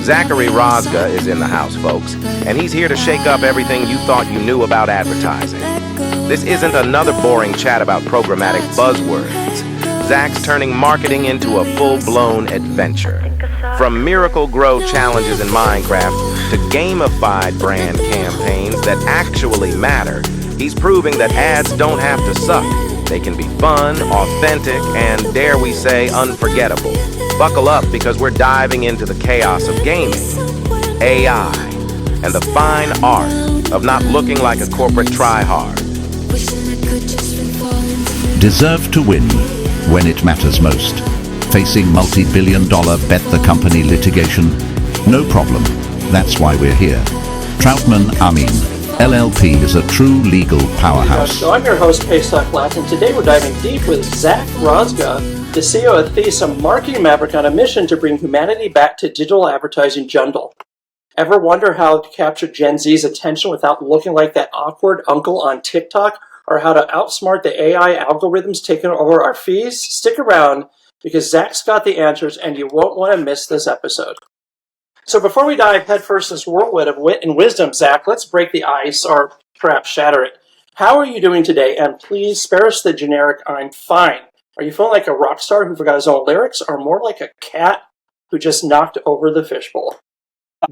Zachary Rozga is in the house, folks, and he's here to shake up everything you thought you knew about advertising. This isn't another boring chat about programmatic buzzwords. Zach's turning marketing into a full-blown adventure. From Miracle-Gro challenges in Minecraft to gamified brand campaigns that actually matter, he's proving that ads don't have to suck. They can be fun, authentic, and, dare we say, unforgettable. Buckle up because we're diving into the chaos of gaming, AI, and the fine art of not looking like a corporate try-hard. Deserve to win when it matters most. Facing multi-billion-dollar bet-the-company litigation? No problem. That's why we're here. Troutman Amin, LLP is a true legal powerhouse. So I'm your host, Paystock and today we're diving deep with Zach Rozga, the CEO of Thece, a marketing maverick on a mission to bring humanity back to digital advertising jungle. Ever wonder how to capture Gen Z's attention without looking like that awkward uncle on TikTok, or how to outsmart the AI algorithms taking over our feeds? Stick around, because Zach's got the answers and you won't want to miss this episode. So before we dive headfirst in this whirlwind of wit and wisdom, Zach, let's break the ice, or perhaps shatter it. How are you doing today? And please spare us the generic "I'm fine." Are you feeling like a rock star who forgot his own lyrics, or more like a cat who just knocked over the fishbowl?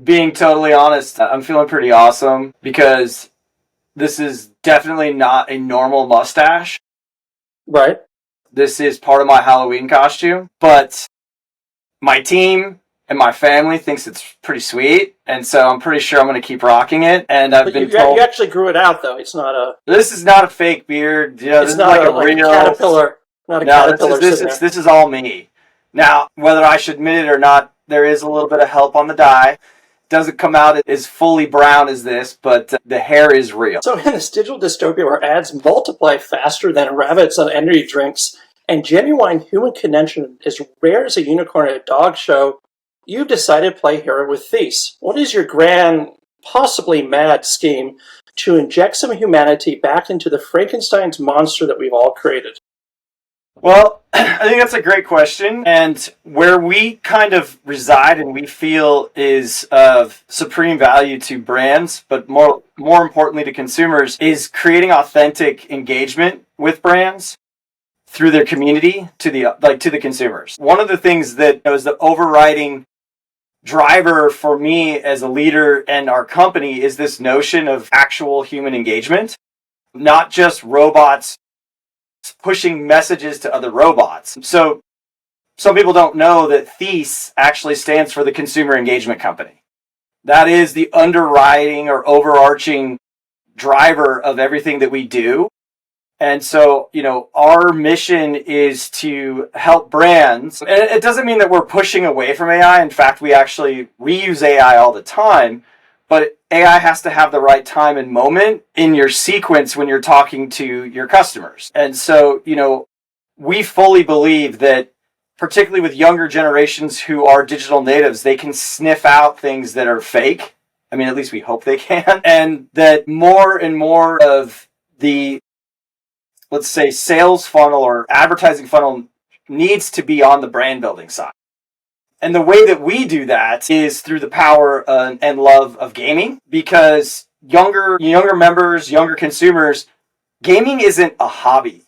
Being totally honest, I'm feeling pretty awesome because this is definitely not a normal mustache. Right. This is part of my Halloween costume, but my team and my family thinks it's pretty sweet, and so I'm pretty sure I'm going to keep rocking it. And I've been told you actually grew it out, though. It's not a. This is not a fake beard. You know, it's this not is like a real caterpillar. Not a caterpillar. This is all me. Now, whether I should admit it or not, there is a little bit of help on the dye. Doesn't come out as fully brown as this, but the hair is real. So in this digital dystopia where ads multiply faster than rabbits on energy drinks and genuine human connection is rare as a unicorn at a dog show, you've decided to play hero with Thece. What is your grand, possibly mad scheme to inject some humanity back into the Frankenstein's monster that we've all created? Well, I think that's a great question, and where we kind of reside and we feel is of supreme value to brands, but more importantly to consumers, is creating authentic engagement with brands through their community to the consumers. One of the things that was the overriding driver for me as a leader and our company is this notion of actual human engagement, not just robots pushing messages to other robots. So some people don't know that Thece actually stands for the Consumer Engagement Company. That is the underwriting or overarching driver of everything that we do. And so, our mission is to help brands. And it doesn't mean that we're pushing away from AI. In fact, we use AI all the time. But AI has to have the right time and moment in your sequence when you're talking to your customers. And so, we fully believe that, particularly with younger generations who are digital natives, they can sniff out things that are fake. I mean, at least we hope they can. And that more and more of the, let's say, sales funnel or advertising funnel needs to be on the brand building side. And the way that we do that is through the power and love of gaming, because younger members, younger consumers, gaming isn't a hobby.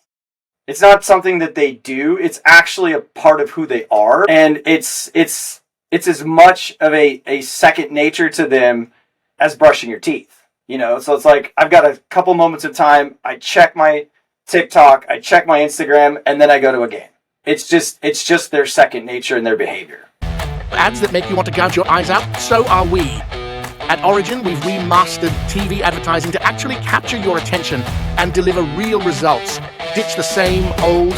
It's not something that they do. It's actually a part of who they are. And it's as much of a second nature to them as brushing your teeth. So it's like, I've got a couple moments of time. I check my TikTok, I check my Instagram, and then I go to a game. It's just their second nature and their behavior. Ads that make you want to gouge your eyes out, so are we. At Origin, we've remastered TV advertising to actually capture your attention and deliver real results. Ditch the same old,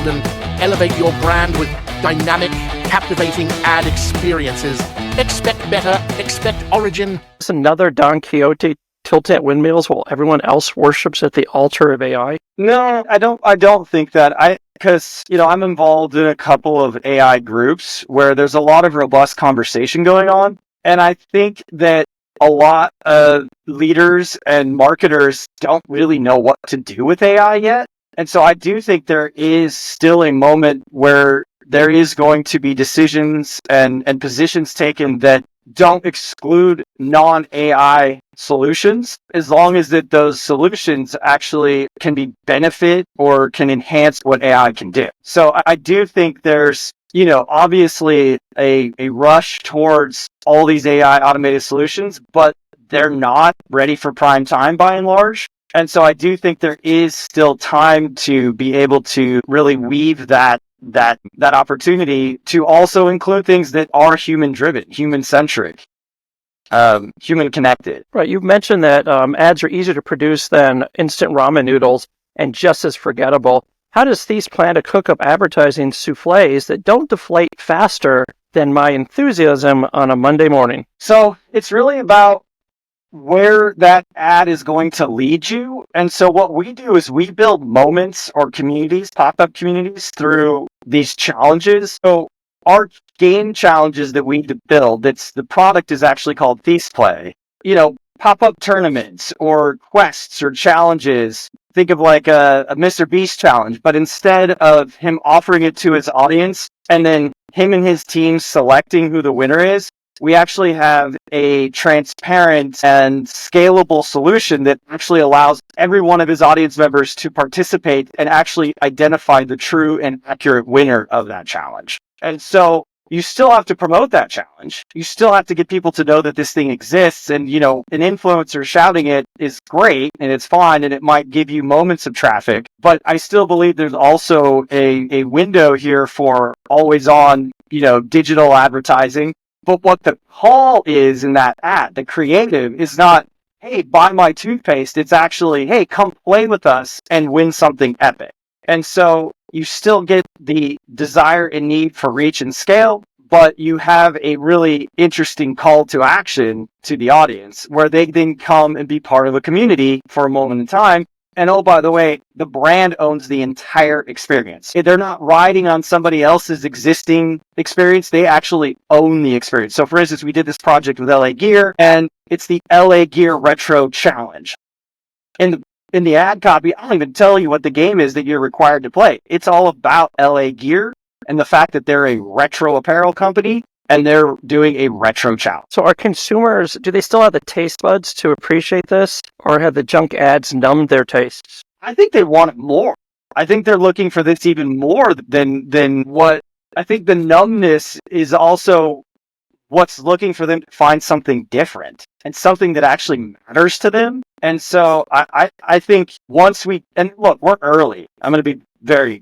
and elevate your brand with dynamic, captivating ad experiences. Expect better, expect Origin. It's another Don Quixote tilt at windmills while everyone else worships at the altar of AI? No, I don't think that. Because, I'm involved in a couple of AI groups where there's a lot of robust conversation going on. And I think that a lot of leaders and marketers don't really know what to do with AI yet. And so I do think there is still a moment where there is going to be decisions and positions taken that don't exclude non-AI solutions, as long as that those solutions actually can be benefit or can enhance what AI can do. So I do think there's, obviously a rush towards all these AI automated solutions, but they're not ready for prime time by and large. And so I do think there is still time to be able to really weave that opportunity to also include things that are human driven, human centric, human connected. Right. You've mentioned that ads are easier to produce than instant ramen noodles and just as forgettable. How does Thece plan to cook up advertising souffles that don't deflate faster than my enthusiasm on a Monday morning? So it's really about where that ad is going to lead you. And so what we do is we build moments or communities, pop-up communities, through these challenges. So our game challenges that we build, the product is actually called Thece Play. Pop-up tournaments or quests or challenges. Think of like a Mr. Beast challenge, but instead of him offering it to his audience and then him and his team selecting who the winner is, we actually have a transparent and scalable solution that actually allows every one of his audience members to participate and actually identify the true and accurate winner of that challenge. And so you still have to promote that challenge. You still have to get people to know that this thing exists. And, an influencer shouting it is great and it's fine and it might give you moments of traffic. But I still believe there's also a window here for always on, digital advertising. But what the call is in that ad, the creative, is not, hey, buy my toothpaste. It's actually, hey, come play with us and win something epic. And so you still get the desire and need for reach and scale, but you have a really interesting call to action to the audience where they then come and be part of a community for a moment in time. And oh, by the way, the brand owns the entire experience. They're not riding on somebody else's existing experience. They actually own the experience. So for instance, we did this project with LA Gear, and it's the LA Gear Retro Challenge. In the ad copy, I don't even tell you what the game is that you're required to play. It's all about LA Gear and the fact that they're a retro apparel company and they're doing a retro challenge. So are consumers, do they still have the taste buds to appreciate this, or have the junk ads numbed their tastes? I think they want it more. I think they're looking for this even more than what, I think the numbness is also what's looking for them to find something different and something that actually matters to them. And so I think once and look, we're early. I'm going to be very,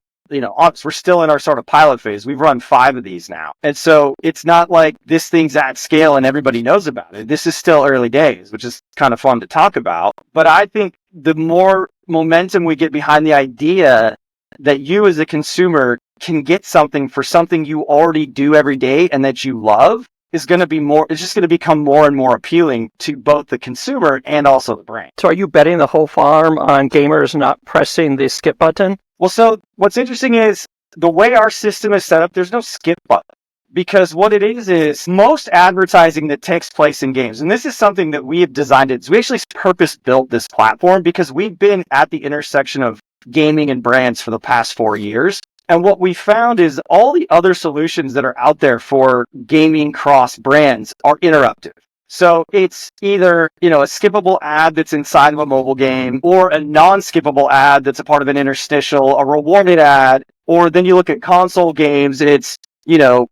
honest. We're still in our sort of pilot phase. We've run 5 of these now. And so it's not like this thing's at scale and everybody knows about it. This is still early days, which is kind of fun to talk about. But I think the more momentum we get behind the idea that you as a consumer can get something for something you already do every day and that you love, is going to be more, it's just going to become more and more appealing to both the consumer and also the brand. So are you betting the whole farm on gamers not pressing the skip button? Well, so what's interesting is the way our system is set up, there's no skip button. Because what it is most advertising that takes place in games, and this is something that we have designed it, we actually purpose-built this platform because we've been at the intersection of gaming and brands for the past 4 years. And what we found is all the other solutions that are out there for gaming cross brands are interruptive. So it's either, a skippable ad that's inside of a mobile game, or a non-skippable ad that's a part of an interstitial, a rewarded ad, or then you look at console games, it's,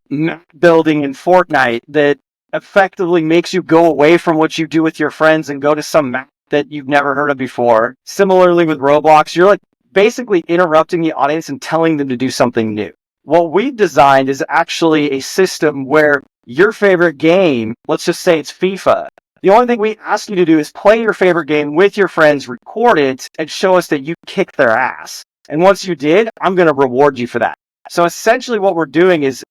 map building in Fortnite that effectively makes you go away from what you do with your friends and go to some map that you've never heard of before. Similarly with Roblox, you're basically interrupting the audience and telling them to do something new. What we've designed is actually a system where your favorite game, let's just say it's FIFA, the only thing we ask you to do is play your favorite game with your friends, record it, and show us that you kicked their ass. And once you did, I'm going to reward you for that. So essentially what we're doing is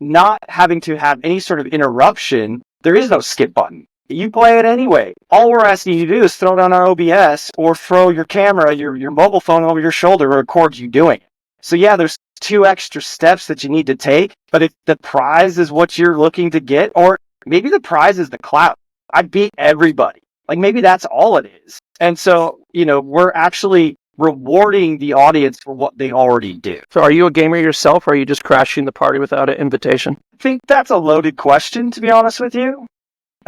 not having to have any sort of interruption. There is no skip button. You play it anyway. All we're asking you to do is throw down our OBS or throw your camera, your mobile phone over your shoulder and record you doing it. So yeah, there's 2 extra steps that you need to take, but if the prize is what you're looking to get, or maybe the prize is the clout. I beat everybody. Maybe that's all it is. And so, we're actually rewarding the audience for what they already do. So are you a gamer yourself, or are you just crashing the party without an invitation? I think that's a loaded question, to be honest with you.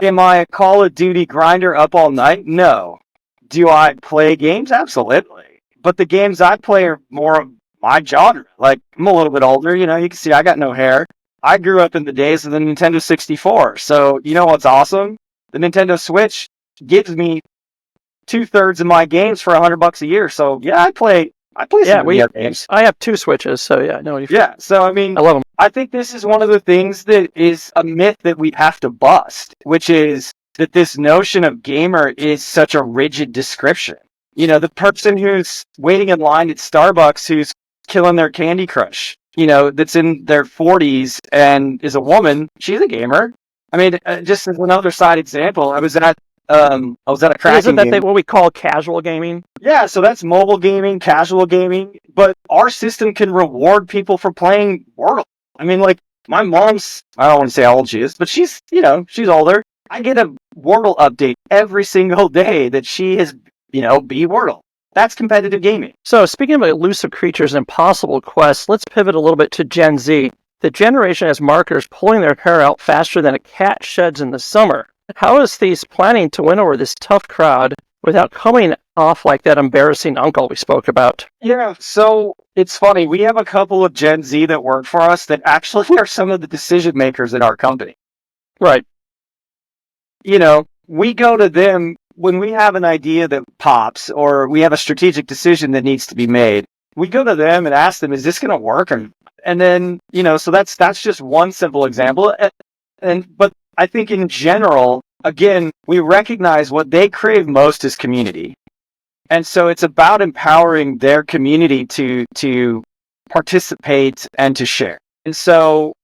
Am I a Call of Duty grinder up all night? No. Do I play games? Absolutely. But the games I play are more of my genre. Like, I'm a little bit older, you can see I got no hair. I grew up in the days of the Nintendo 64. So, you know what's awesome? The Nintendo Switch gives me 2/3 of my games for $100 a year. So, yeah, I play some video games. I have 2 Switches, so yeah, I know what you Yeah, so I mean, I love them. I think this is one of the things that is a myth that we have to bust, which is that this notion of gamer is such a rigid description. The person who's waiting in line at Starbucks who's killing their Candy Crush, that's in their 40s and is a woman, she's a gamer. I mean, just as another side example, I was at a cracking Isn't that game. what we call casual gaming? Yeah, so that's mobile gaming, casual gaming, but our system can reward people for playing Wordle. I mean, like, my mom's, I don't want to say how old she is, but she's older. I get a Wordle update every single day that she has, beat Wordle. That's competitive gaming. So, speaking of elusive creatures and impossible quests, let's pivot a little bit to Gen Z. The generation has marketers pulling their hair out faster than a cat sheds in the summer. How is Thece planning to win over this tough crowd without coming off like that embarrassing uncle we spoke about? Yeah, so it's funny. We have a couple of Gen Z that work for us that actually are some of the decision makers in our company. Right. We go to them when we have an idea that pops or we have a strategic decision that needs to be made. We go to them and ask them, is this going to work? And then, so that's just one simple example. But I think in general, again, we recognize what they crave most is community. And so it's about empowering their community to participate and to share. And so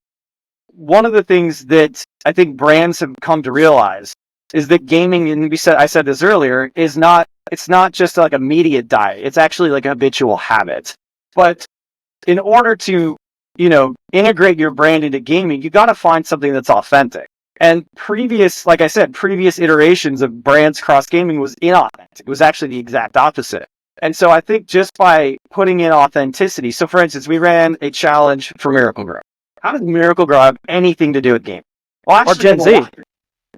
one of the things that I think brands have come to realize is that gaming, and I said this earlier, it's not just like a media diet. It's actually like a habitual habit. But in order to, integrate your brand into gaming, you got to find something that's authentic. And previous iterations of brands cross gaming was inauthentic. It was actually the exact opposite. And so I think just by putting in authenticity, so for instance, we ran a challenge for Miracle-Gro. How does Miracle-Gro have anything to do with gaming? Well, Or Gen Z.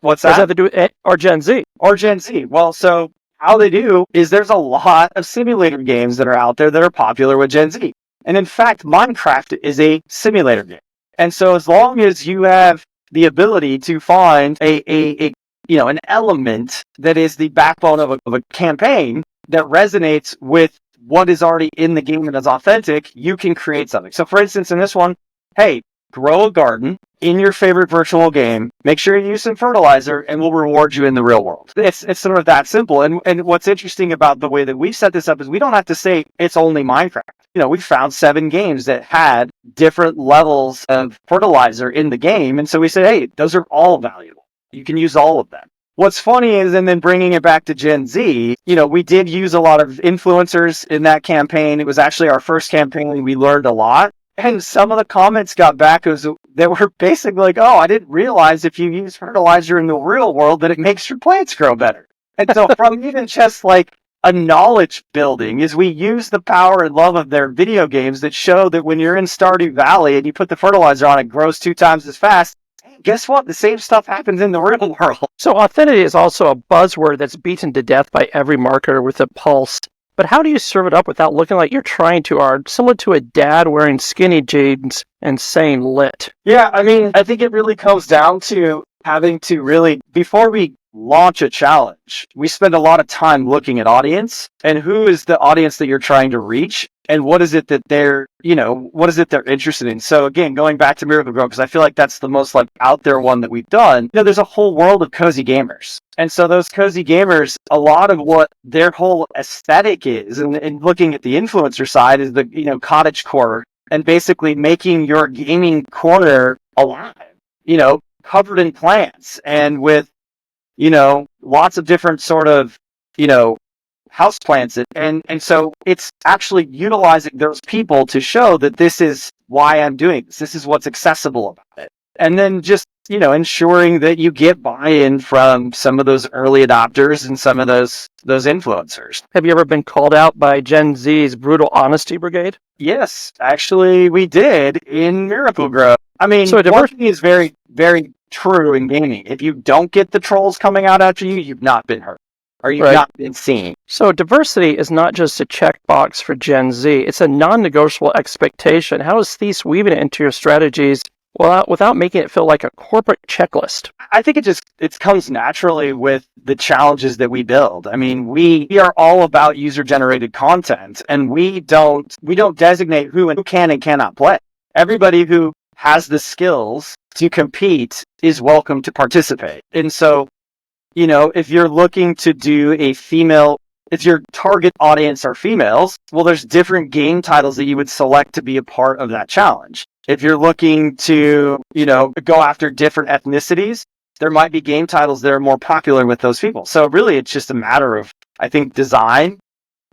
What's Does that? that have to do with or Gen Z? Or Gen Z. Well, so how they do is there's a lot of simulator games that are out there that are popular with Gen Z. And in fact, Minecraft is a simulator game. And so as long as you have the ability to find an element that is the backbone of a campaign that resonates with what is already in the game and is authentic, you can create something. So for instance, in this one, hey, grow a garden in your favorite virtual game, make sure you use some fertilizer, and we'll reward you in the real world. It's sort of that simple. And what's interesting about the way that we set this up is we don't have to say it's only Minecraft. We found 7 games that had different levels of fertilizer in the game. And so we said, hey, those are all valuable. You can use all of them. What's funny is, and then bringing it back to Gen Z, we did use a lot of influencers in that campaign. It was actually our first campaign. We learned a lot. And some of the comments got back that were basically like, oh, I didn't realize if you use fertilizer in the real world that it makes your plants grow better. And so from even just like a knowledge building is we use the power and love of their video games that show that when you're in Stardew Valley and you put the fertilizer on, it grows 2 times as fast. Guess what? The same stuff happens in the real world. So authenticity is also a buzzword that's beaten to death by every marketer with a pulse. But how do you serve it up without looking like you're trying too hard, similar to a dad wearing skinny jeans and saying lit? Yeah, I mean, I think it really comes down to having to really, before we launch a challenge, we spend a lot of time looking at audience and who is the audience that you're trying to reach and what is it that they're interested in. So again, going back to Miracle-Gro, because I feel like that's the most like out there one that we've done, there's a whole world of cozy gamers. And so those cozy gamers, a lot of what their whole aesthetic is, and looking at the influencer side is the, cottagecore and basically making your gaming corner alive, covered in plants and with, lots of different sort of, house plants. And so it's actually utilizing those people to show that this is why I'm doing this. This is what's accessible about it. And then just, ensuring that you get buy-in from some of those early adopters and some of those influencers. Have you ever been called out by Gen Z's brutal honesty brigade? Yes, actually we did in Miracle-Gro. I mean, So one thing is very, very true in gaming. If you don't get the trolls coming out after you, you've not been hurt. Or you've not been seen. So diversity is not just a checkbox for Gen Z. It's a non-negotiable expectation. How is Thece weaving it into your strategies without making it feel like a corporate checklist? I think it comes naturally with the challenges that we build. I mean, we are all about user-generated content, and we don't designate who can and cannot play. Everybody who has the skills to compete is welcome to participate. And so, if you're looking to do if your target audience are females, well, there's different game titles that you would select to be a part of that challenge. If you're looking to, go after different ethnicities, there might be game titles that are more popular with those people. So really, it's just a matter of, I think, design.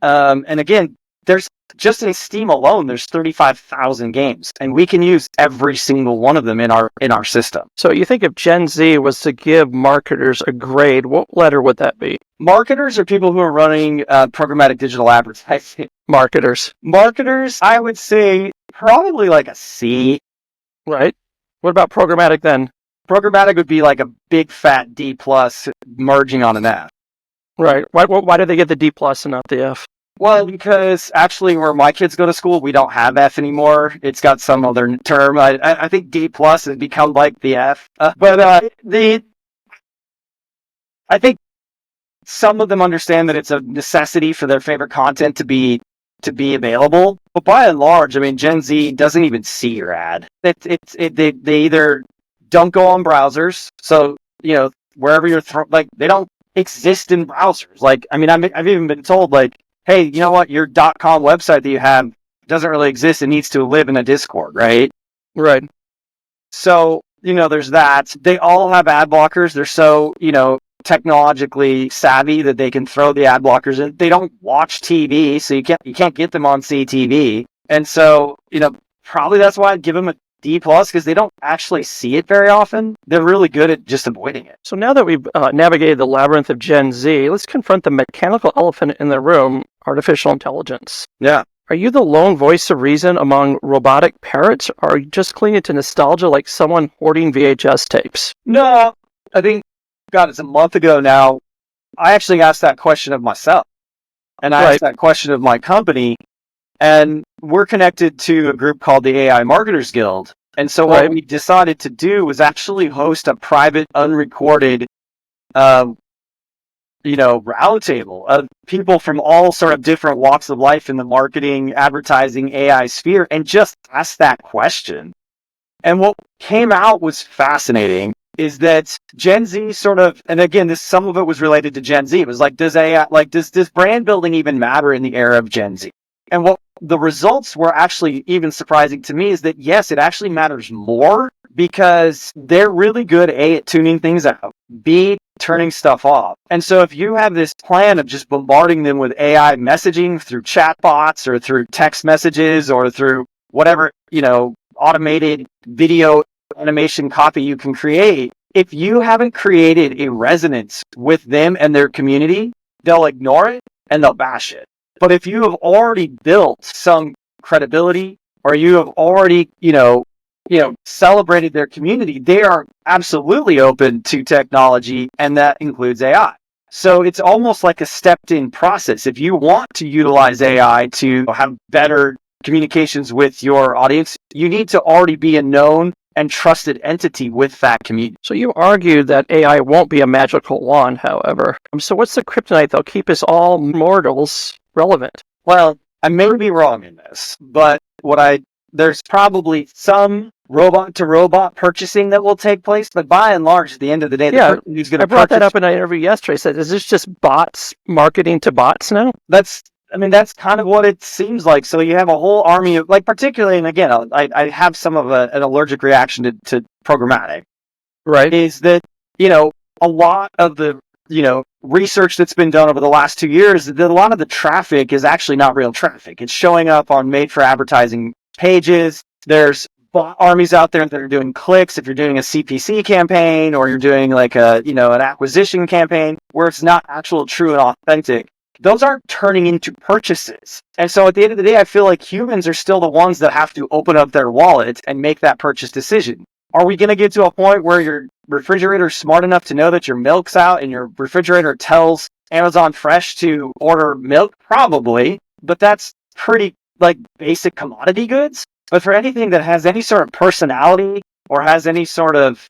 And again, there's just in Steam alone, there's 35,000 games, and we can use every single one of them in our system. So you think if Gen Z was to give marketers a grade, what letter would that be? Marketers are people who are running programmatic digital advertising. Marketers, I would say probably like a C. Right. What about programmatic then? Programmatic would be like a big fat D plus merging on an F. Right. Why do they get the D plus and not the F? Well, because actually where my kids go to school, we don't have F anymore. It's got some other term. I think D plus has become like the F. I think some of them understand that it's a necessity for their favorite content to be available. But by and large, I mean, Gen Z doesn't even see your ad. They either don't go on browsers. So, wherever you're they don't exist in browsers. Like, I mean, I've even been told, like, hey, you know what? Your .com website that you have doesn't really exist. It needs to live in a Discord, right? Right. So, there's that. They all have ad blockers. They're so, technologically savvy that they can throw the ad blockers in. They don't watch TV, so you can't get them on CTV. And so, probably that's why I'd give them a D plus, because they don't actually see it very often. They're really good at just avoiding it. So now that we've navigated the labyrinth of Gen Z, let's confront the mechanical elephant in the room, artificial intelligence. Yeah. Are you the lone voice of reason among robotic parrots, or are you just clinging to nostalgia like someone hoarding VHS tapes? No, I think, God, it's a month ago now, I actually asked that question of myself. And I asked that question of my company. And we're connected to a group called the AI Marketers Guild. And so what we decided to do was actually host a private, unrecorded, roundtable of people from all sort of different walks of life in the marketing, advertising, AI sphere, and just ask that question. And what came out was fascinating, is that Gen Z sort of, and again, some of it was related to Gen Z. It was like, does brand building even matter in the era of Gen Z? And what the results were actually even surprising to me is that, yes, it actually matters more, because they're really good, A, at tuning things out, B, turning stuff off. And so if you have this plan of just bombarding them with AI messaging through chatbots or through text messages or through whatever, automated video animation copy you can create, if you haven't created a resonance with them and their community, they'll ignore it and they'll bash it. But if you have already built some credibility, or you have already, celebrated their community, they are absolutely open to technology, and that includes AI. So it's almost like a stepped-in process. If you want to utilize AI to have better communications with your audience, you need to already be a known and trusted entity with that community. So you argued that AI won't be a magical wand, however. So what's the kryptonite that'll keep us all mortals relevant? Well, I may be wrong in this, but there's probably some robot-to-robot purchasing that will take place, but by and large, at the end of the day, who's going to I brought that up in an interview yesterday. I said, is this just bots marketing to bots now? That's kind of what it seems like. So you have a whole army of, particularly, and again, I have some of an allergic reaction to programmatic. Right. Is that, a lot of the, research that's been done over the last 2 years, that a lot of the traffic is actually not real traffic. It's showing up on made-for-advertising pages. There's bot armies out there that are doing clicks. If you're doing a CPC campaign, or you're doing an acquisition campaign where it's not actual, true, and authentic, those aren't turning into purchases. And so at the end of the day, I feel like humans are still the ones that have to open up their wallet and make that purchase decision. are we going to get to a point where your refrigerator is smart enough to know that your milk's out and your refrigerator tells Amazon Fresh to order milk? Probably, but that's pretty like basic commodity goods. But for anything that has any sort of personality or has any sort of,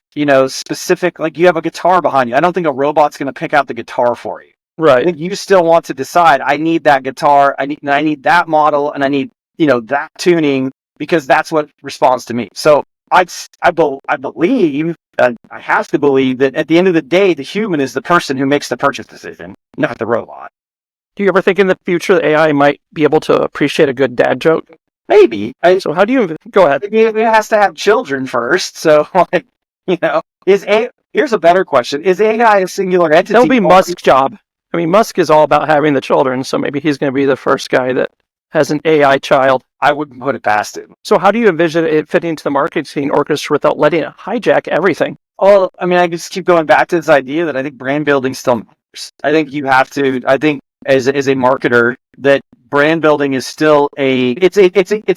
specific, like you have a guitar behind you, I don't think a robot's going to pick out the guitar for you. I think you still want to decide, I need that guitar, I need that model, and I need, that tuning, because that's what responds to me. So I believe, I have to believe that at the end of the day, the human is the person who makes the purchase decision, not the robot. Do you ever think in the future that AI might be able to appreciate a good dad joke? Maybe. So how do you go ahead? It has to have children first. So, here's a better question. Is AI a singular entity? That'll be Musk's job. I mean, Musk is all about having the children, so maybe he's going to be the first guy that has an AI child. I wouldn't put it past him. So how do you envision it fitting into the marketing orchestra without letting it hijack everything? Oh, I mean, I just keep going back to this idea that I think brand building still matters. I think you have to, as a marketer, that brand building is still it's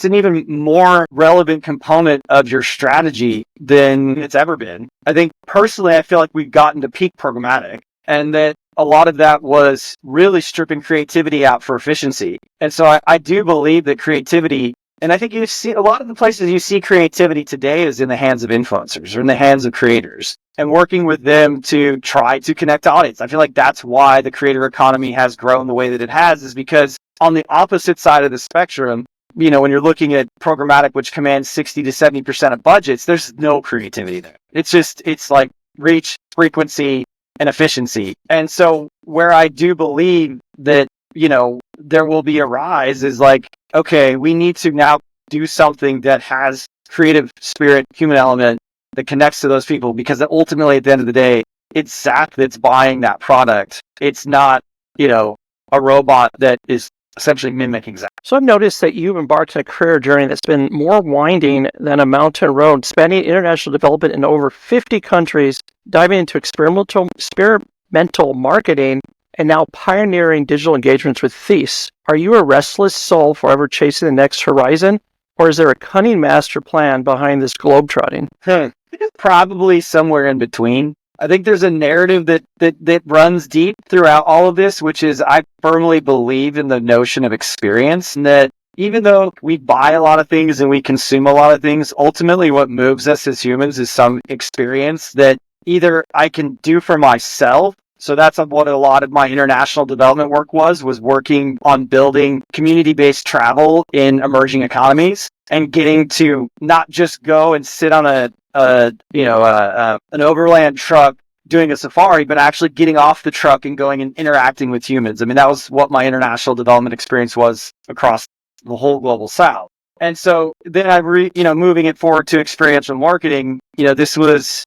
an even more relevant component of your strategy than it's ever been. I think personally, I feel like we've gotten to peak programmatic, and that a lot of that was really stripping creativity out for efficiency. And so I do believe that creativity, and I think you see a lot of the places you see creativity today is in the hands of influencers or in the hands of creators, and working with them to try to connect to audience. I feel like that's why the creator economy has grown the way that it has, is because on the opposite side of the spectrum, when you're looking at programmatic, which commands 60 to 70% of budgets, there's no creativity there. It's like reach, frequency, and efficiency. And so where I do believe that, there will be a rise is like, okay, we need to now do something that has creative spirit, human element that connects to those people, because ultimately at the end of the day, it's Zach that's buying that product. It's not, a robot that is essentially mimicking Zach. So I've noticed that you've embarked on a career journey that's been more winding than a mountain road, spanning international development in over 50 countries, diving into experimental marketing, and now pioneering digital engagements with Thece. Are you a restless soul forever chasing the next horizon, or is there a cunning master plan behind this globetrotting? Probably somewhere in between. I think there's a narrative that runs deep throughout all of this, which is I firmly believe in the notion of experience, and that even though we buy a lot of things and we consume a lot of things, ultimately what moves us as humans is some experience that either I can do for myself. So that's what a lot of my international development work was working on building community-based travel in emerging economies and getting to not just go and sit on an overland truck doing a safari, but actually getting off the truck and going and interacting with humans. I mean, that was what my international development experience was across the whole global south. And so then moving it forward to experiential marketing, this was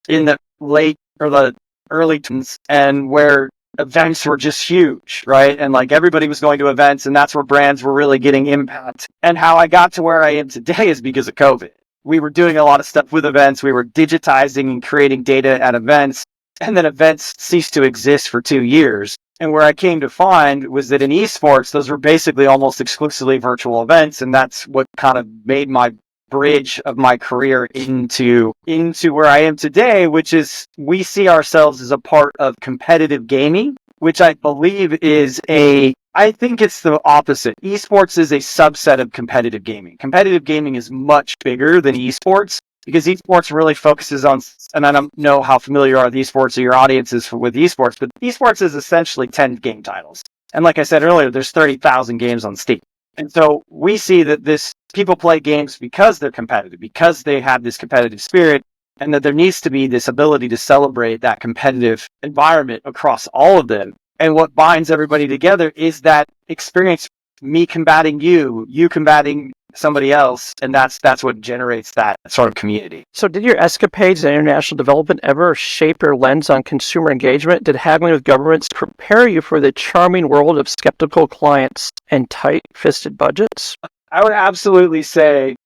in the late or the early 20s, and where events were just huge, right? And like everybody was going to events, and that's where brands were really getting impact. And how I got to where I am today is because of COVID. We were doing a lot of stuff with events. We were digitizing and creating data at events, and then events ceased to exist for 2 years. And where I came to find was that in esports, those were basically almost exclusively virtual events. And that's what kind of made my bridge of my career into where I am today, which is we see ourselves as a part of competitive gaming, which I believe is I think it's the opposite. Esports is a subset of competitive gaming. Competitive gaming is much bigger than esports, because esports really focuses on, and I don't know how familiar you are with esports or your audience is with esports, but esports is essentially 10 game titles. And like I said earlier, there's 30,000 games on Steam. And so we see that people play games because they're competitive, because they have this competitive spirit, and that there needs to be this ability to celebrate that competitive environment across all of them. And what binds everybody together is that experience, me combating you combating somebody else, and that's what generates that sort of community. So did your escapades in international development ever shape your lens on consumer engagement? Did haggling with governments prepare you for the charming world of skeptical clients and tight-fisted budgets? I would absolutely say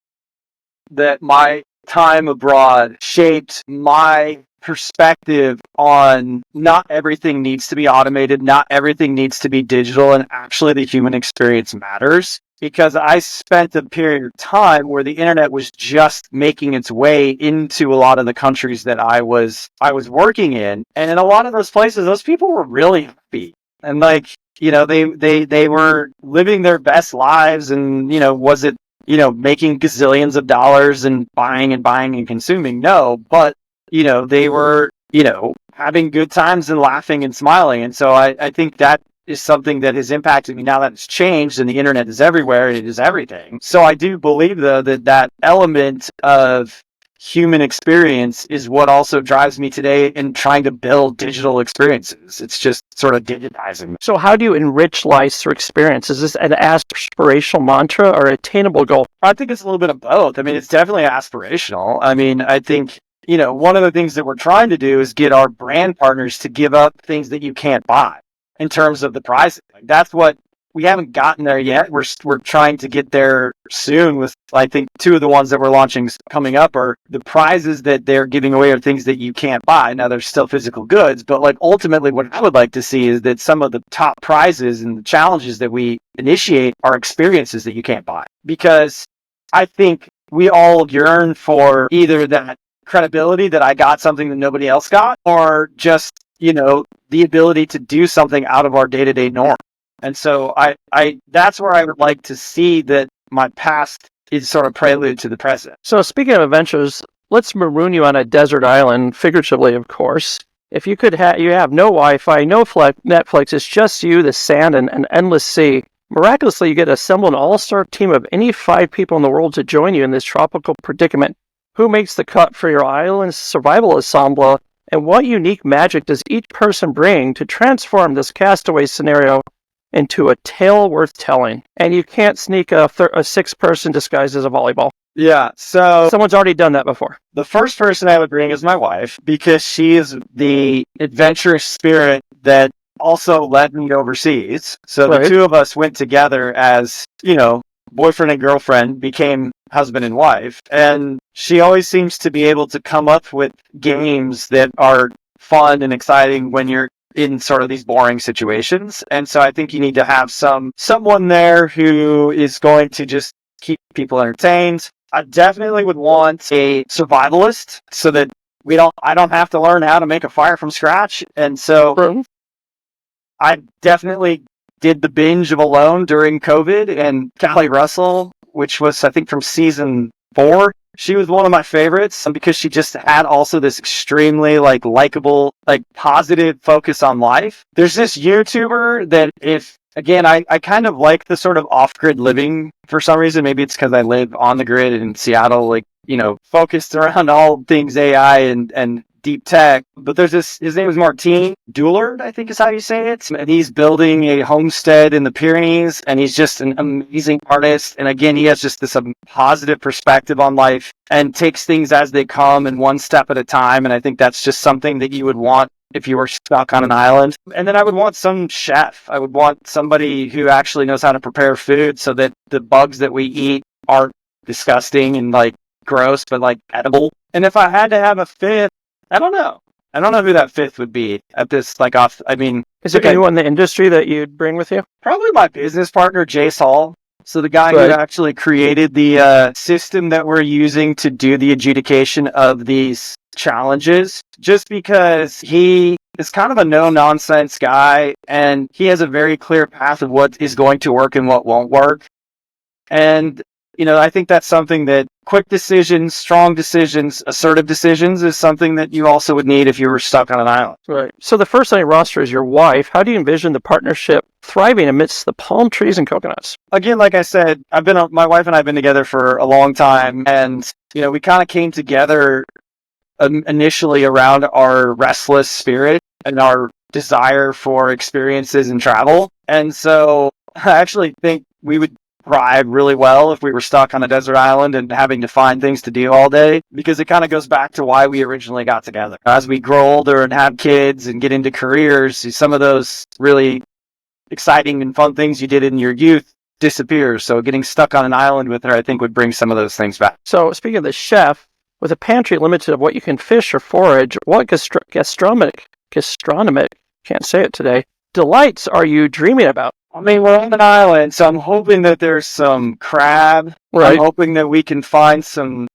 that my time abroad shaped my perspective on not everything needs to be automated, not everything needs to be digital, and actually the human experience matters. because I spent a period of time where the internet was just making its way into a lot of the countries that I was working in. And in a lot of those places, those people were really happy. And like, they were living their best lives, and, was it, making gazillions of dollars and buying and consuming? No, but, they were, having good times and laughing and smiling. And so I think that is something that has impacted me now that it's changed and the internet is everywhere. It is everything. So I do believe, though, that element of human experience is what also drives me today in trying to build digital experiences. It's just sort of digitizing. So how do you enrich life through experience? Is this an aspirational mantra or attainable goal? I think it's a little bit of both. I mean, it's definitely aspirational. I mean, I think, one of the things that we're trying to do is get our brand partners to give up things that you can't buy in terms of the pricing. Like, that's what we haven't gotten there yet. We're trying to get there soon with, I think, 2 of the ones that we're launching coming up are the prizes that they're giving away are things that you can't buy. Now, they're still physical goods, but like ultimately what I would like to see is that some of the top prizes and the challenges that we initiate are experiences that you can't buy. Because I think we all yearn for either that credibility that I got something that nobody else got, or just, the ability to do something out of our day-to-day norm. And so I that's where I would like to see that my past is sort of prelude to the present. So speaking of adventures, let's maroon you on a desert island, figuratively, of course. If you could you have no Wi-Fi, no Netflix, it's just you, the sand, and an endless sea. Miraculously, you get to assemble an all-star team of any 5 people in the world to join you in this tropical predicament. Who makes the cut for your island survival ensemble? And what unique magic does each person bring to transform this castaway scenario into a tale worth telling? And you can't sneak a 6-person disguised as a volleyball. Yeah, so Someone's already done that before. the first person I would bring is my wife, because she is the adventurous spirit that also led me overseas. So Right. the 2 of us went together as, boyfriend and girlfriend, became husband and wife. And she always seems to be able to come up with games that are fun and exciting when you're in sort of these boring situations. And so I think you need to have someone there who is going to just keep people entertained. I definitely would want a survivalist so that I don't have to learn how to make a fire from scratch. And so I definitely did the binge of Alone during COVID, and Callie Russell, which was, I think, from season 4. She was one of my favorites because she just had also this extremely likable, positive focus on life. There's this YouTuber that I kind of like the sort of off-grid living for some reason. Maybe it's because I live on the grid in Seattle, focused around all things AI and deep tech. But there's his name is Martin Doulard, I think is how you say it. And he's building a homestead in the Pyrenees, and he's just an amazing artist. And again, he has just this positive perspective on life and takes things as they come and one step at a time. And I think that's just something that you would want if you were stuck on an island. And then I would want some chef. I would want somebody who actually knows how to prepare food so that the bugs that we eat aren't disgusting and gross, but edible. And if I had to have a 5th, I don't know who that 5th would be at this, is there anyone in the industry that you'd bring with you? Probably my business partner, Jace Hall. So the guy who actually created the system that we're using to do the adjudication of these challenges, just because he is kind of a no-nonsense guy, and he has a very clear path of what is going to work and what won't work. And I think that's something that quick decisions, strong decisions, assertive decisions is something that you also would need if you were stuck on an island. Right. So the first on your roster is your wife. How do you envision the partnership thriving amidst the palm trees and coconuts? Again, like I said, my wife and I have been together for a long time, and we kind of came together initially around our restless spirit and our desire for experiences and travel. And so I actually think we would thrive really well if we were stuck on a desert island and having to find things to do all day, because it kind of goes back to why we originally got together. As we grow older and have kids and get into careers, some of those really exciting and fun things you did in your youth disappears. So getting stuck on an island with her, I think, would bring some of those things back. So speaking of the chef, with a pantry limited of what you can fish or forage, what gastronomic, can't say it today, delights are you dreaming about? I mean, we're on an island, so I'm hoping that there's some crab. Right. I'm hoping that we can find some,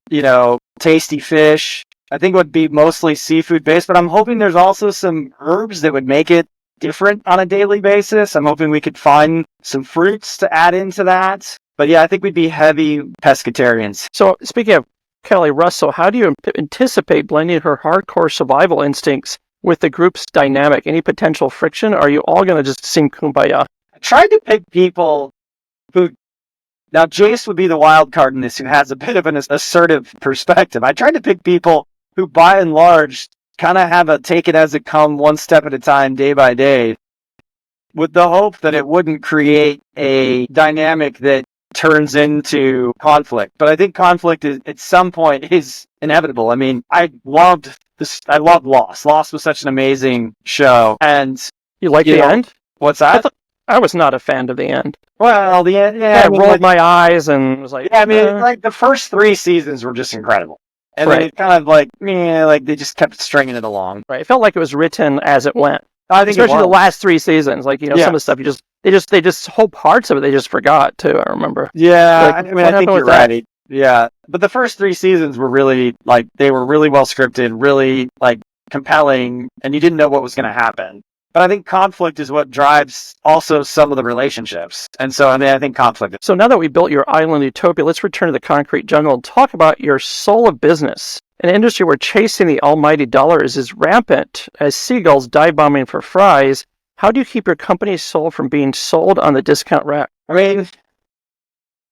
tasty fish. I think it would be mostly seafood based, but I'm hoping there's also some herbs that would make it different on a daily basis. I'm hoping we could find some fruits to add into that. But yeah, I think we'd be heavy pescatarians. So, speaking of Kelly Russell, how do you anticipate blending her hardcore survival instincts with the group's dynamic? Any potential friction? Or are you all going to just sing kumbaya? I tried to pick people who... Now, Jace would be the wild card in this, who has a bit of an assertive perspective. I tried to pick people who, by and large, kind of have a take it as it come, one step at a time, day by day, with the hope that it wouldn't create a dynamic that turns into conflict. But I think conflict is, at some point, is inevitable. I mean, I loved Lost. Lost was such an amazing show. And You like the end? What's that? I was not a fan of the end. Well, the end, yeah. I rolled my eyes and was like, yeah, I mean, like the first 3 seasons were just incredible. And then it kind of like they just kept stringing it along. Right. It felt like it was written as it went. I think especially the last 3 seasons, like, some of the stuff they just whole parts of it they just forgot too. I remember. Yeah, like, I mean, I think you're right. Yeah, but the first 3 seasons were really they were really well scripted, really compelling, and you didn't know what was going to happen. But I think conflict is what drives also some of the relationships. And so, I mean, I think conflict. So now that we built your island utopia, let's return to the concrete jungle and talk about your soul of business. An industry where chasing the almighty dollar is as rampant as seagulls dive bombing for fries. How do you keep your company's soul from being sold on the discount rack? I mean,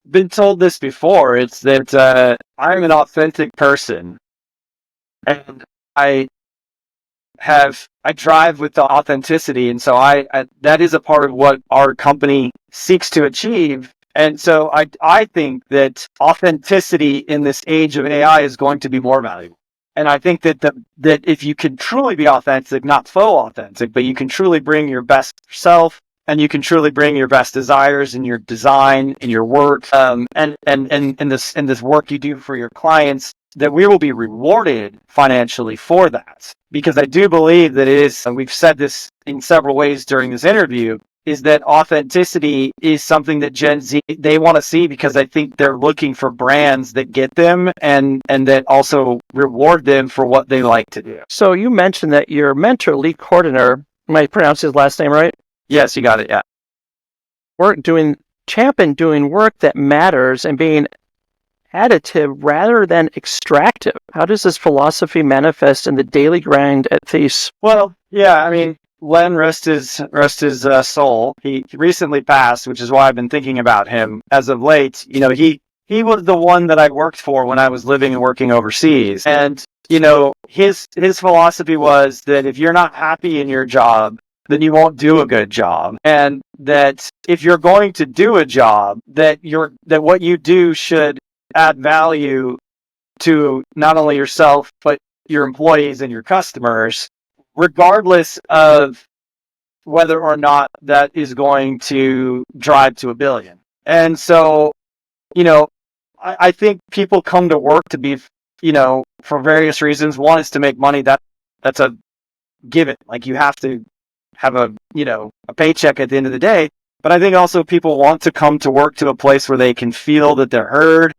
been told this before. It's that I'm an authentic person. And I drive with the authenticity, and so I that is a part of what our company seeks to achieve. And so I think that authenticity in this age of AI is going to be more valuable. And I think that that if you can truly be authentic, not faux authentic, but you can truly bring your best self, and you can truly bring your best desires in your design, in your work, and in this work you do for your clients, that we will be rewarded financially for that. Because I do believe that it is, and we've said this in several ways during this interview, is that authenticity is something that Gen Z, they want to see, because I think they're looking for brands that get them and that also reward them for what they like to do. So you mentioned that your mentor, Lee Cordiner, am I pronouncing his last name right? Yes, you got it, yeah. Doing work that matters and being additive rather than extractive. How does this philosophy manifest in the daily grind at Thece? Well, yeah, I mean, Len, rest his soul. He recently passed, which is why I've been thinking about him as of late. He was the one that I worked for when I was living and working overseas. And, his philosophy was that if you're not happy in your job, then you won't do a good job. And that if you're going to do a job, that what you do should add value to not only yourself, but your employees and your customers, regardless of whether or not that is going to drive to $1 billion. And so, I think people come to work to be, for various reasons. One is to make money. That's a given. Like, you have to have a paycheck at the end of the day. But I think also people want to come to work to a place where they can feel that they're heard,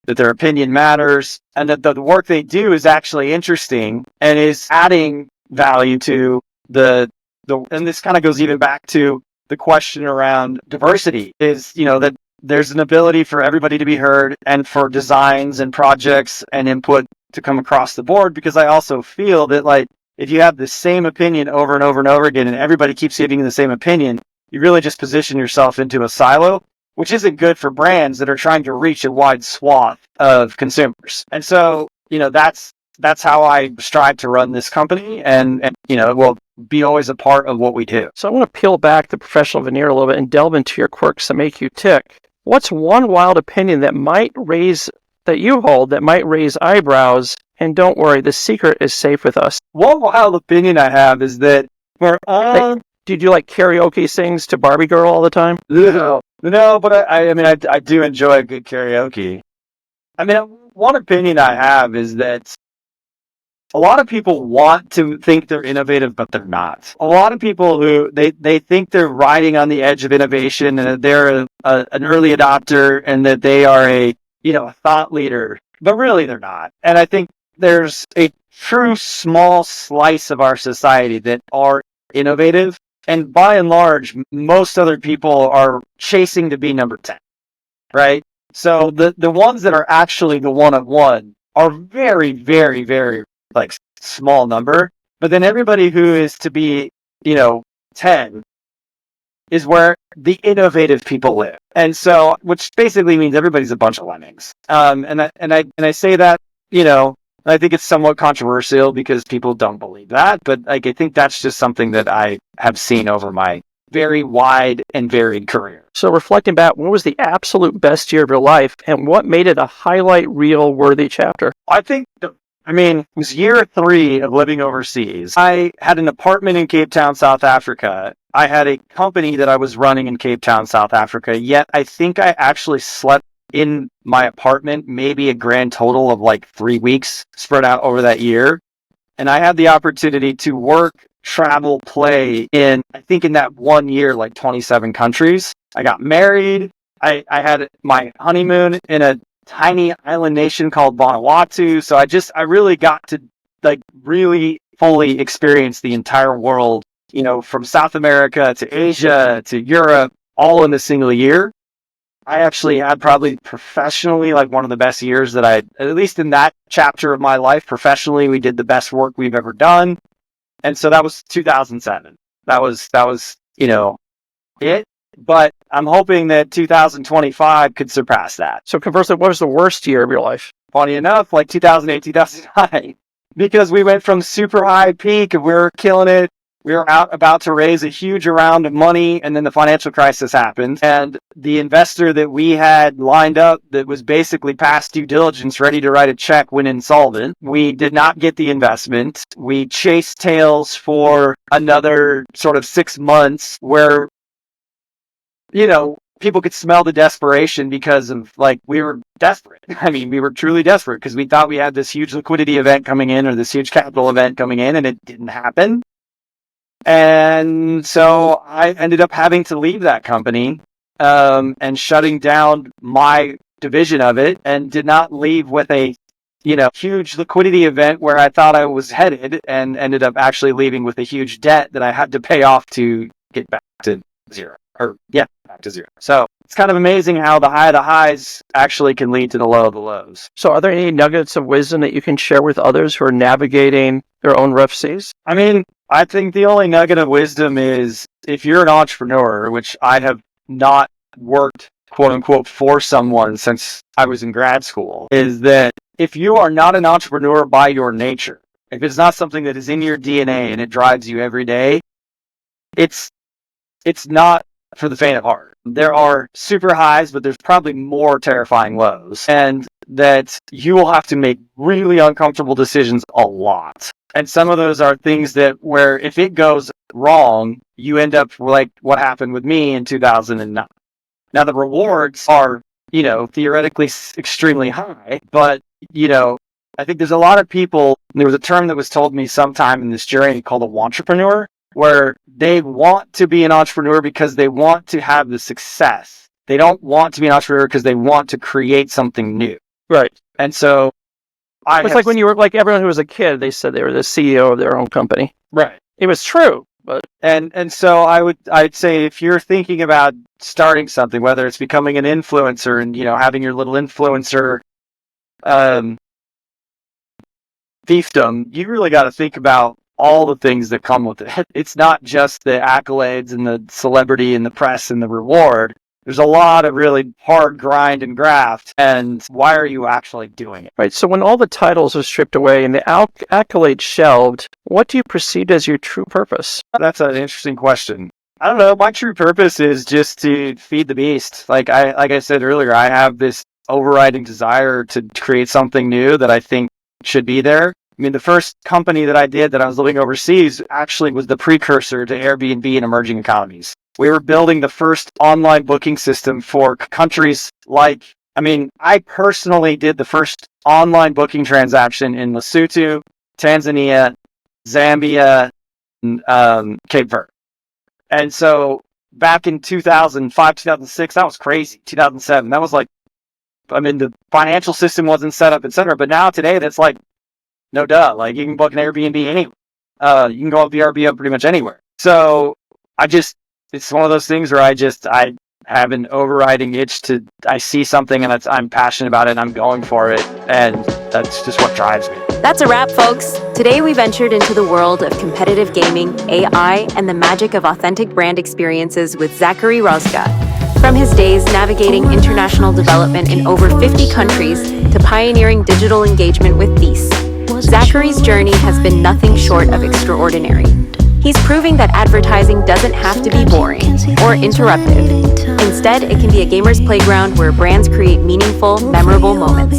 that their opinion matters, and that the work they do is actually interesting and is adding value to and this kind of goes even back to the question around diversity, is, that there's an ability for everybody to be heard and for designs and projects and input to come across the board. Because I also feel that, if you have the same opinion over and over and over again and everybody keeps giving you the same opinion, you really just position yourself into a silo, which isn't good for brands that are trying to reach a wide swath of consumers. And so, that's how I strive to run this company, and it will be always a part of what we do. So I want to peel back the professional veneer a little bit and delve into your quirks that make you tick. What's one wild opinion that you hold that might raise eyebrows? And don't worry, the secret is safe with us. One wild opinion I have is that we're all... Do you do karaoke sings to Barbie Girl all the time? No, but I do enjoy a good karaoke. I mean, one opinion I have is that a lot of people want to think they're innovative, but they're not. A lot of people who they think they're riding on the edge of innovation and that they're an early adopter and that they are a thought leader, but really they're not. And I think there's a true small slice of our society that are innovative, and by and large, most other people are chasing to be number 10, right? So the ones that are actually the one of one are very, very, very like small number, but then everybody who is to be 10 is where the innovative people live. And so, which basically means everybody's a bunch of lemmings. And I say that, I think it's somewhat controversial because people don't believe that, but I think that's just something that I have seen over my very wide and varied career. So reflecting back, what was the absolute best year of your life, and what made it a highlight reel worthy chapter? I think it was year 3 of living overseas. I had an apartment in Cape Town, South Africa. I had a company that I was running in Cape Town, South Africa, yet I think I actually slept in my apartment maybe a grand total of like 3 weeks spread out over that year. And I had the opportunity to work, travel, play in that 1 year, like 27 countries. I got married. I had my honeymoon in a tiny island nation called Vanuatu. So I really got to really fully experience the entire world, from South America to Asia to Europe, all in a single year. I actually had probably professionally one of the best years that at least in that chapter of my life, professionally, we did the best work we've ever done. And so that was 2007. That was it. But I'm hoping that 2025 could surpass that. So conversely, what was the worst year of your life? Funny enough, 2008, 2009, because we went from super high peak and we were killing it. We were about to raise a huge round of money, and then the financial crisis happened. And the investor that we had lined up that was basically past due diligence, ready to write a check, went insolvent. We did not get the investment. We chased tails for another sort of 6 months where, people could smell the desperation because of we were desperate. I mean, we were truly desperate because we thought we had this huge liquidity event coming in or this huge capital event coming in, and it didn't happen. And so I ended up having to leave that company and shutting down my division of it, and did not leave with a huge liquidity event where I thought I was headed, and ended up actually leaving with a huge debt that I had to pay off to get back to zero. Back to zero. So it's kind of amazing how the high of the highs actually can lead to the low of the lows. So are there any nuggets of wisdom that you can share with others who are navigating their own rough seas? I think the only nugget of wisdom is, if you're an entrepreneur, which I have not worked, quote unquote, for someone since I was in grad school, is that if you are not an entrepreneur by your nature, if it's not something that is in your DNA and it drives you every day, it's not for the faint of heart. There are super highs, but there's probably more terrifying lows, and that you will have to make really uncomfortable decisions a lot. And some of those are things where if it goes wrong, you end up like what happened with me in 2009. Now the rewards are, theoretically extremely high, but, I think there's a lot of people, there was a term that was told me sometime in this journey called a wantrepreneur, where they want to be an entrepreneur because they want to have the success. They don't want to be an entrepreneur because they want to create something new. Right. And so it's like when you were everyone who was a kid, they said they were the CEO of their own company. Right. It was true. But and so I'd say, if you're thinking about starting something, whether it's becoming an influencer and having your little influencer fiefdom, you really got to think about all the things that come with it. It's not just the accolades and the celebrity and the press and the reward. There's a lot of really hard grind and graft, and why are you actually doing it? Right, so when all the titles are stripped away and the accolades shelved, what do you perceive as your true purpose? That's an interesting question. I don't know. My true purpose is just to feed the beast. Like I said earlier, I have this overriding desire to create something new that I think should be there. The first company that I did that I was living overseas actually was the precursor to Airbnb in emerging economies. We were building the first online booking system for countries I personally did the first online booking transaction in Lesotho, Tanzania, Zambia, and Cape Verde. And so back in 2005, 2006, that was crazy. 2007, that was like, I mean, the financial system wasn't set up, etc. But now today, that's like, no duh. Like, you can book an Airbnb anywhere. You can go VRBO pretty much anywhere. So it's one of those things where I have an overriding itch I see something and I'm passionate about it and I'm going for it. And that's just what drives me. That's a wrap, folks. Today we ventured into the world of competitive gaming, AI, and the magic of authentic brand experiences with Zachary Rozga. From his days navigating international development in over 50 countries to pioneering digital engagement with Thece, Zachary's journey has been nothing short of extraordinary. He's proving that advertising doesn't have to be boring or interruptive. Instead, it can be a gamer's playground where brands create meaningful, memorable moments.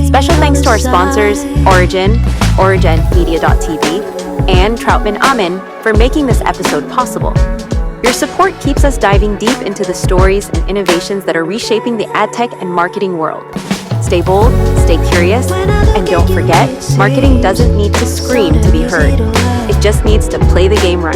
Special thanks to our sponsors, Origin, OriginMedia.tv, and Troutman Amin for making this episode possible. Your support keeps us diving deep into the stories and innovations that are reshaping the ad tech and marketing world. Stay bold, stay curious, and don't forget, marketing doesn't need to scream to be heard. It just needs to play the game right.